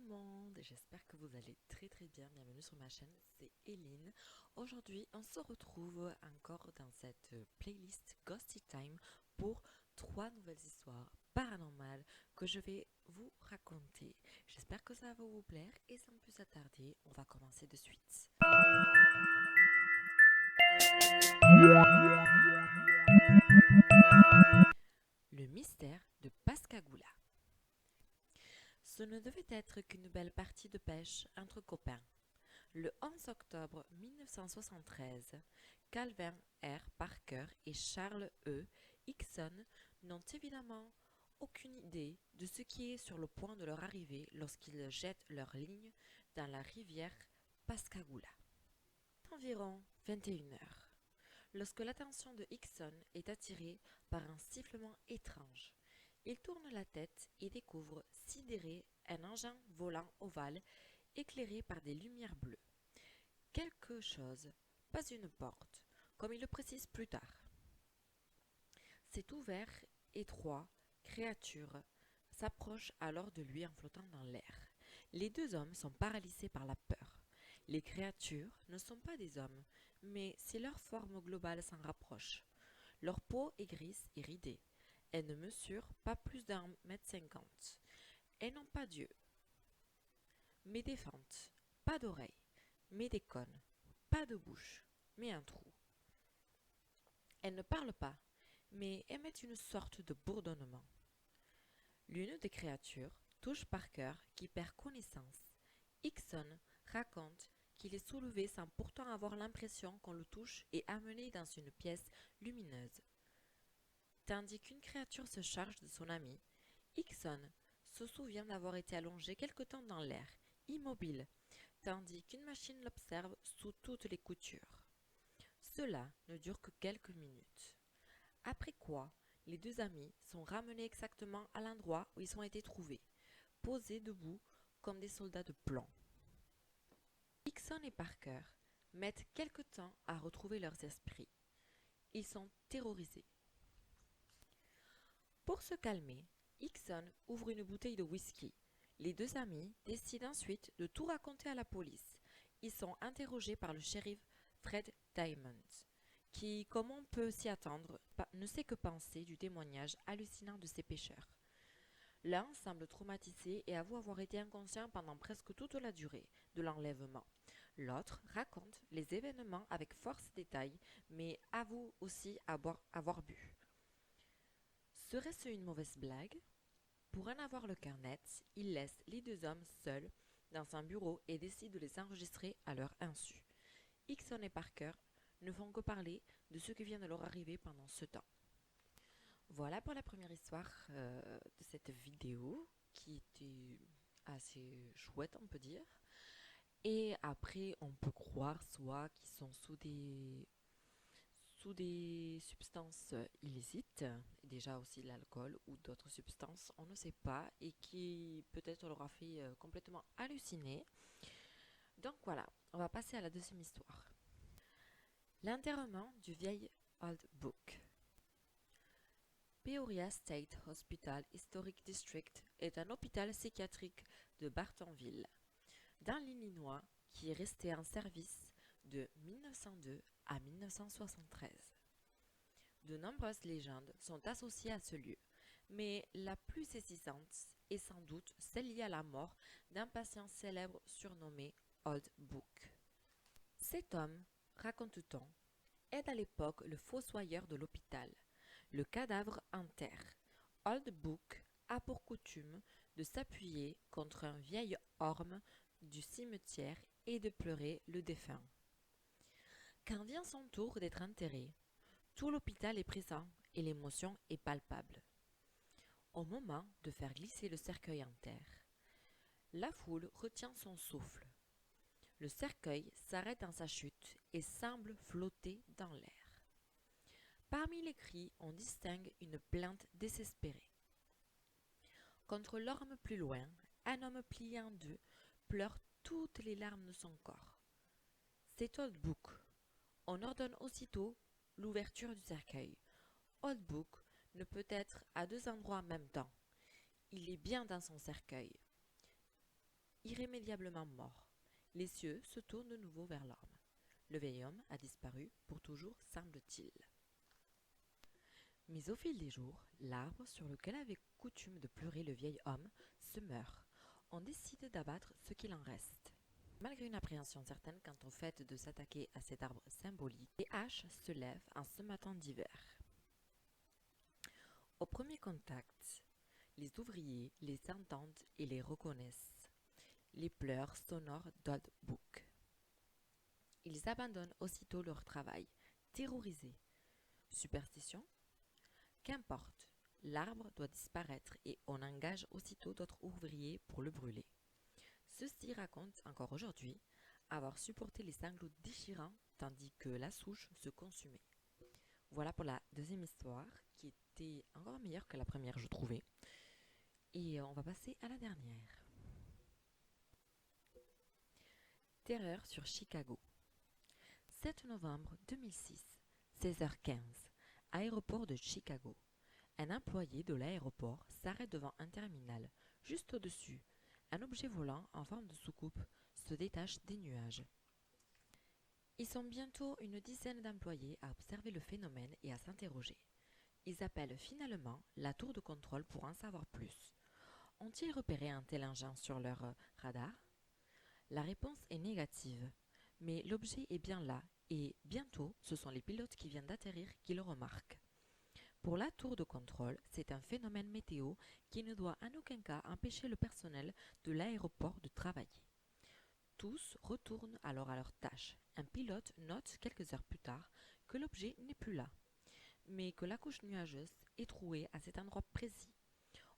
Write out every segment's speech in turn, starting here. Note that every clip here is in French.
monde, j'espère que vous allez très bien. Bienvenue sur ma chaîne, c'est Eline. Aujourd'hui, on se retrouve encore dans cette playlist Ghosty Time pour 3 nouvelles histoires paranormales que je vais vous raconter. J'espère que ça va vous plaire et sans plus attarder, on va commencer de suite. Le mystère de Pascagoula. Ce ne devait être qu'une belle partie de pêche entre copains. Le 11 octobre 1973, Calvin R. Parker et Charles E. Hickson n'ont évidemment aucune idée de ce qui est sur le point de leur arriver lorsqu'ils jettent leur ligne dans la rivière Pascagoula. Environ 21 heures, lorsque l'attention de Hickson est attirée par un sifflement étrange. Il tourne la tête et découvre, sidéré, un engin volant ovale éclairé par des lumières bleues. Quelque chose, pas une porte, comme il le précise plus tard. Cet ouvert, étroit, créature s'approche alors de lui en flottant dans l'air. Les deux hommes sont paralysés par la peur. Les créatures ne sont pas des hommes, mais si leur forme globale s'en rapproche. Leur peau est grise et ridée. Elles ne mesurent pas plus d'1,50 m. Elles n'ont pas d'yeux, mais des fentes, pas d'oreilles, mais des cônes, pas de bouche, mais un trou. Elles ne parlent pas, mais émettent une sorte de bourdonnement. L'une des créatures touche Parker qui perd connaissance. Hickson raconte qu'il est soulevé sans pourtant avoir l'impression qu'on le touche et amené dans une pièce lumineuse. Tandis qu'une créature se charge de son ami, Hickson se souvient d'avoir été allongé quelque temps dans l'air, immobile, tandis qu'une machine l'observe sous toutes les coutures. Cela ne dure que quelques minutes. Après quoi, les deux amis sont ramenés exactement à l'endroit où ils ont été trouvés, posés debout comme des soldats de plomb. Hickson et Parker mettent quelque temps à retrouver leurs esprits. Ils sont terrorisés. Pour se calmer, Hickson ouvre une bouteille de whisky. Les deux amis décident ensuite de tout raconter à la police. Ils sont interrogés par le shérif Fred Diamond, qui, comme on peut s'y attendre, ne sait que penser du témoignage hallucinant de ces pêcheurs. L'un semble traumatisé et avoue avoir été inconscient pendant presque toute la durée de l'enlèvement. L'autre raconte les événements avec force détail, mais avoue aussi avoir bu. Serait-ce une mauvaise blague? Pour en avoir le cœur net, il laisse les deux hommes seuls dans son bureau et décide de les enregistrer à leur insu. Hickson et Parker ne font que parler de ce qui vient de leur arriver pendant ce temps. Voilà pour la première histoire de cette vidéo qui était assez chouette, on peut dire. Et après, on peut croire soit qu'ils sont sous des substances illicites, déjà aussi l'alcool ou d'autres substances, on ne sait pas, et qui peut-être leur a fait complètement halluciner. Donc voilà, on va passer à la deuxième histoire. L'enterrement du vieil Old Book. Peoria State Hospital Historic District est un hôpital psychiatrique de Bartonville, dans l'Illinois, qui est resté en service de 1902 à 1973. De nombreuses légendes sont associées à ce lieu, mais la plus saisissante est sans doute celle liée à la mort d'un patient célèbre surnommé Old Book. Cet homme, raconte-t-on, est à l'époque le fossoyeur de l'hôpital. Le cadavre en terre. Old Book a pour coutume de s'appuyer contre un vieil orme du cimetière et de pleurer le défunt. Quand vient son tour d'être enterré, tout l'hôpital est présent et l'émotion est palpable. Au moment de faire glisser le cercueil en terre, la foule retient son souffle. Le cercueil s'arrête dans sa chute et semble flotter dans l'air. Parmi les cris, on distingue une plainte désespérée. Contre l'orme plus loin, un homme plié en deux pleure toutes les larmes de son corps. C'est Old Book. On ordonne aussitôt l'ouverture du cercueil. Old Book ne peut être à deux endroits en même temps. Il est bien dans son cercueil. irrémédiablement mort. Les cieux se tournent de nouveau vers l'homme. Le vieil homme a disparu pour toujours, semble-t-il. Mais au fil des jours, l'arbre sur lequel avait coutume de pleurer le vieil homme se meurt. On décide d'abattre ce qu'il en reste. Malgré une appréhension certaine quant au fait de s'attaquer à cet arbre symbolique, les haches se lèvent en ce matin d'hiver. Au premier contact, les ouvriers les entendent et les reconnaissent. Les pleurs sonores d'Old Book. Ils abandonnent aussitôt leur travail, terrorisés. Superstition ? Qu'importe, l'arbre doit disparaître et on engage aussitôt d'autres ouvriers pour le brûler. Ceux-ci racontent encore aujourd'hui avoir supporté les sanglots déchirants tandis que la souche se consumait. Voilà pour la deuxième histoire qui était encore meilleure que la première, je trouvais. Et on va passer à la dernière. Terreur sur Chicago. 7 novembre 2006, 16h15. Aéroport de Chicago. Un employé de l'aéroport s'arrête devant un terminal. Juste au-dessus, un objet volant en forme de soucoupe se détache des nuages. Ils sont bientôt une dizaine d'employés à observer le phénomène et à s'interroger. Ils appellent finalement la tour de contrôle pour en savoir plus. Ont-ils repéré un tel engin sur leur radar ? La réponse est négative, mais l'objet est bien là et bientôt ce sont les pilotes qui viennent d'atterrir qui le remarquent. Pour la tour de contrôle, c'est un phénomène météo qui ne doit en aucun cas empêcher le personnel de l'aéroport de travailler. Tous retournent alors à leur tâche. Un pilote note quelques heures plus tard que l'objet n'est plus là, mais que la couche nuageuse est trouée à cet endroit précis.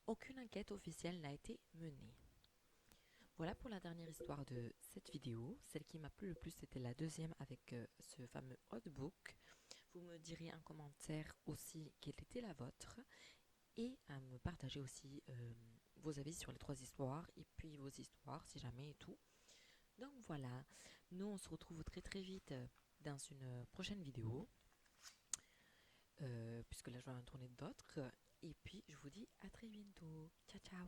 Aucune enquête officielle n'a été menée. Voilà pour la dernière histoire de cette vidéo. Celle qui m'a plu le plus, c'était la deuxième avec ce fameux Old Book. Vous me direz en commentaire aussi quelle était la vôtre et à me partager aussi vos avis sur les 3 histoires et puis vos histoires si jamais et tout. Donc voilà, nous on se retrouve très très vite dans une prochaine vidéo puisque là je vais en tourner d'autres et puis je vous dis à très bientôt. Ciao ciao.